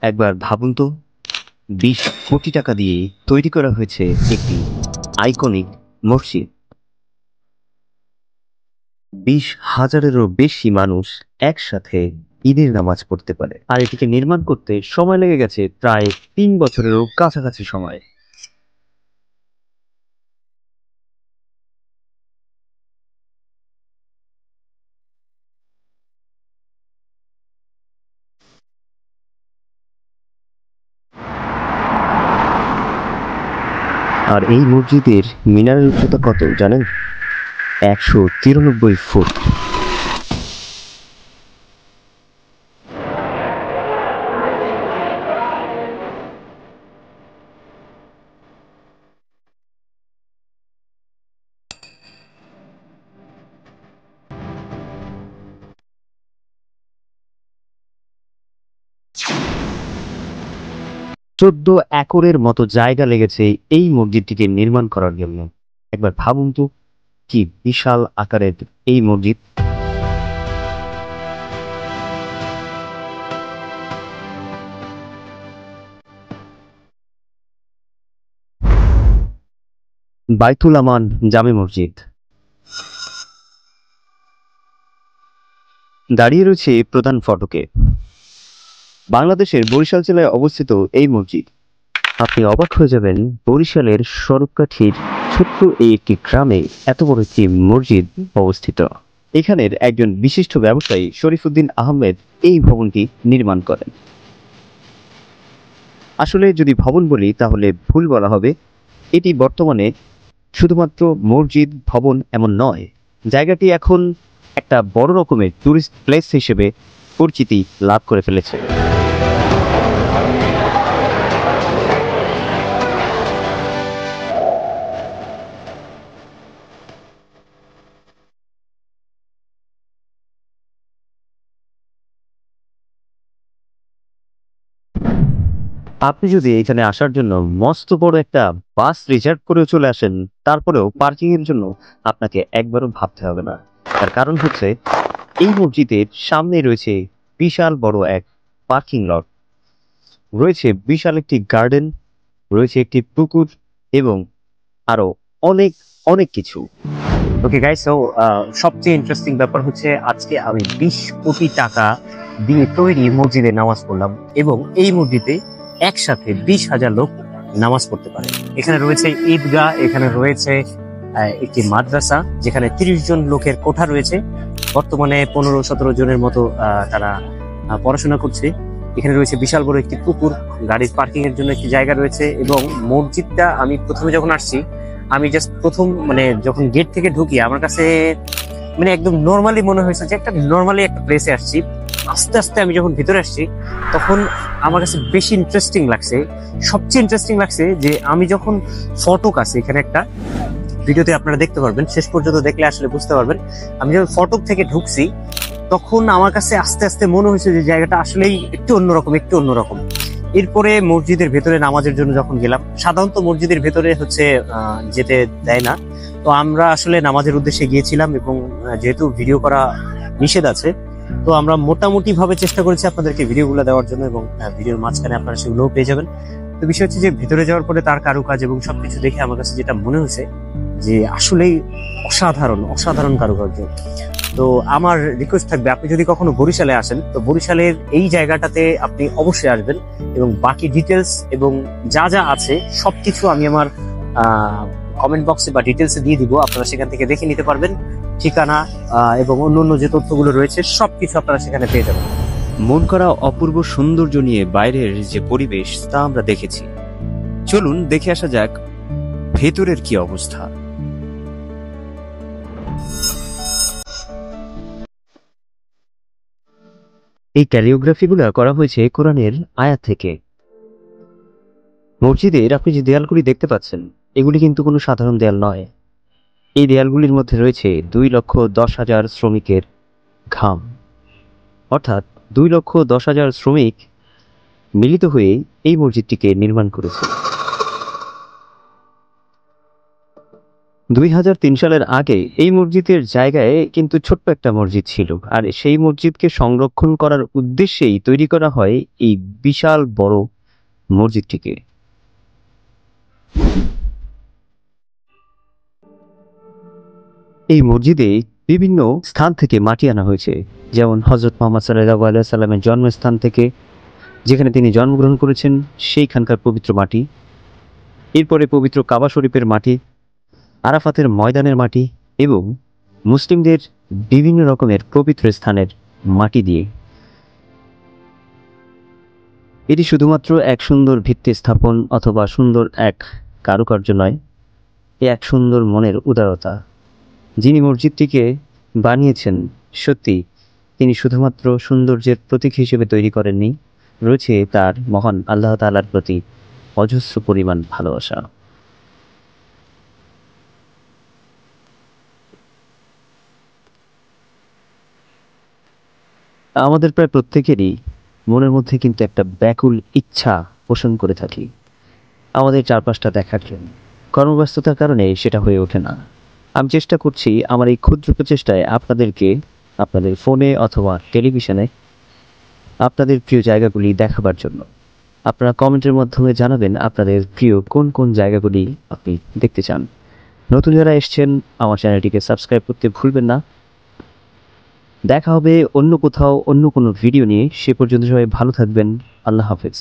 একবার ভাবুন তো, 20 কোটি টাকা দিয়ে তৈরি করা হয়েছে একটি আইকনিক মসজিদ। 20,000-এরও বেশি মানুষ একসাথে ঈদের নামাজ পড়তে পারে, আর এটিকে নির্মাণ করতে সময় লেগে গেছে প্রায় 3 বছরেরও কাছাকাছি সময়। আর এই মসজিদের মিনারের উচ্চতা কত জানেন? 193 ফুট। চোদ্দ একরের মতো জায়গা লেগেছে এই মসজিদটিকে নির্মাণ করার জন্য। একবার ভাবুন তো, কি বিশাল আকারের এই মসজিদ। বাইতুল আমান জামে মসজিদ দাঁড়িয়ে রয়েছে প্রধান ফটকে। বাংলাদেশের বরিশাল জেলায় অবস্থিত এই মসজিদ। আপনি অবাক হয়ে যাবেন, বরিশালের সরকাঠির ছোট্ট এই একটি গ্রামে এত বড় একটি মসজিদ অবস্থিত। এখানের একজন বিশিষ্ট ব্যবসায়ী শরীফুদ্দীন আহমেদ এই ভবনটি নির্মাণ করেন। আসলে যদি ভবন বলি তাহলে ভুল বলা হবে। এটি বর্তমানে শুধুমাত্র মসজিদ ভবন এমন নয়, জায়গাটি এখন একটা বড় রকমের টুরিস্ট প্লেস হিসেবে পরিচিতি লাভ করে ফেলেছে। আপনি যদি এখানে আসার জন্য মস্ত বড় একটা বাস রিজার্ভ করে চলে আসেন, তারপরেও পার্কিং এর জন্য আপনাকে একবারও ভাবতে হবে না। তার কারণ হচ্ছে, এই মসজিদের সামনে রয়েছে বিশাল বড় এক পার্কিং লট, রয়েছে বিশাল একটি গার্ডেন, রয়েছে একটি পুকুর এবং আরো অনেক অনেক কিছু। ওকে গাইস, সো সবচেয়ে ইন্টারেস্টিং ব্যাপার হচ্ছে, আজকে আমি 20 কোটি টাকা দিয়ে তৈরি মসজিদে নামাজ পড়লাম এবং এই মসজিদে একসাথে 20,000 লোক নামাজ পড়তে পারে। এখানে রয়েছে ঈদগাহ, এখানে রয়েছে একটি মাদ্রাসা যেখানে 30 জন লোকের কোঠা রয়েছে। বর্তমানে 15-17 জনের মতো তারা পড়াশোনা করছে। এখানে রয়েছে বিশাল বড় একটি পুকুর, গাড়ির পার্কিং এর জন্য একটি জায়গা রয়েছে এবং মসজিদটা আমি প্রথমে যখন আসছি, আমি জাস্ট প্রথম যখন গেট থেকে ঢুকি, আমার কাছে একদম নর্মালি মনে হয়েছে যে একটা নর্মালি একটা প্লেসে আসছি। আস্তে আস্তে আমি যখন ভিতরে আসছি, তখন আমার কাছে বেশি ইন্টারেস্টিং লাগছে। সবচেয়ে ইন্টারেস্টিং লাগছে যে আমি যখন ফটক আছে এখানে একটা, ভিডিওতে আপনারা দেখতে পারবেন, শেষ পর্যন্ত দেখলে আসলে বুঝতে পারবেন। আমি যখন ফটক থেকে ঢুকছি, তখন আমার কাছে আস্তে আস্তে মনে হয়েছে যে জায়গাটা আসলেই একটু অন্যরকম। এরপরে মসজিদের ভেতরে নামাজের জন্য যখন গেলাম, সাধারণত মসজিদের ভেতরে যেতে দেয় না, তো আমরা আসলে নামাজের উদ্দেশ্যে গিয়েছিলাম এবং যেহেতু ভিডিও করা নিষেধ আছে, তো আমরা মোটামুটি ভাবে চেষ্টা করেছি আপনাদেরকে ভিডিওগুলো দেওয়ার জন্য এবং ভিডিওর মাঝখানে আপনারা সেগুলোও পেয়ে যাবেন। তো বিষয় হচ্ছে যে ভেতরে যাওয়ার পরে তার কারুকাজ এবং সবকিছু দেখে আমার কাছে যেটা মনে হয়েছে যে আসলেই অসাধারণ কারুকার্য। তো আমার রিকোয়েস্ট থাকবে, আপনি যদি কখনো বরিশালে আসেন, তো বরিশালের এই জায়গাটাতে আপনি অবশ্যই আসবেন এবং বাকি ডিটেলস এবং যা যা আছে সবকিছু আমি আমার কমেন্ট বক্সে বা ডিটেলসে দিয়ে দিব। আপনারা সেখান থেকে দেখে নিতে পারবেন। ঠিকানা এবং অন্যান্য যে তথ্যগুলো রয়েছে সবকিছু আপনারা সেখানে পেয়ে যাবেন। মন করা অপূর্ব সৌন্দর্য নিয়ে বাইরের যে পরিবেশ তা আমরা দেখেছি। চলুন দেখে আসা যাক ভেতরের কি অবস্থা। এই ক্যালিওগ্রাফিগুলো করা হয়েছে কোরআনের আয়াত থেকে। মসজিদের আপনি যে দেয়ালগুলি দেখতে পাচ্ছেন, এগুলি কিন্তু কোনো সাধারণ দেয়াল নয়। এই দেয়ালগুলির মধ্যে রয়েছে 2,10,000 শ্রমিকের ঘাম, অর্থাৎ 2,10,000 শ্রমিক মিলিত হয়ে এই মসজিদটিকে নির্মাণ করেছে। 2003 সালের আগে এই মসজিদের জায়গায় কিন্তু ছোট্ট একটা মসজিদ ছিল, আর সেই মসজিদকে সংরক্ষণ করার উদ্দেশ্যেই তৈরি করা হয় এই বিশাল বড় মসজিদটিকে। এই মসজিদে বিভিন্ন স্থান থেকে মাটি আনা হয়েছে, যেমন হজরত মোহাম্মদ সাল্লাল্লাহু আলাইহি সাল্লামের জন্মস্থান থেকে, যেখানে তিনি জন্মগ্রহণ করেছেন সেইখানকার পবিত্র মাটি, এরপরে পবিত্র কাবা শরীফের মাটি, আরাফাতের ময়দানের মাটি এবং মুসলিমদের বিভিন্ন রকমের পবিত্র স্থানের মাটি দিয়ে। এটি শুধুমাত্র এক সুন্দর ভিত্তি স্থাপন অথবা সুন্দর এক কারুকার্য নয়, এ এক সুন্দর মনের উদারতা। যিনি মসজিদটিকে বানিয়েছেন, সত্যি তিনি শুধুমাত্র সৌন্দর্যের প্রতীক হিসেবে তৈরি করেননি, রয়েছে তার মহান আল্লাহ তাআলার প্রতি অজস্র পরিমাণ ভালোবাসা। আমাদের প্রায় প্রত্যেকেরই মনের মধ্যে কিন্তু একটা ব্যাকুল ইচ্ছা পোষণ করে থাকি আমাদের চারপাশটা দেখার জন্য। কর্মব্যস্ততার কারণে সেটা হয়ে ওঠে না। আমি চেষ্টা করছি আমার এই ক্ষুদ্র প্রচেষ্টায় আপনাদেরকে আপনাদের ফোনে অথবা টেলিভিশনে আপনাদের প্রিয় জায়গাগুলি দেখাবার জন্য। আপনারা কমেন্টের মাধ্যমে জানাবেন আপনাদের প্রিয় কোন কোন জায়গাগুলি আপনি দেখতে চান। নতুন যারা এসছেন আমার চ্যানেলটিকে সাবস্ক্রাইব করতে ভুলবেন না। দেখা হবে অন্য কোথাও অন্য কোনো ভিডিও নিয়ে। সে পর্যন্ত সবাই ভালো থাকবেন। আল্লাহ হাফেজ।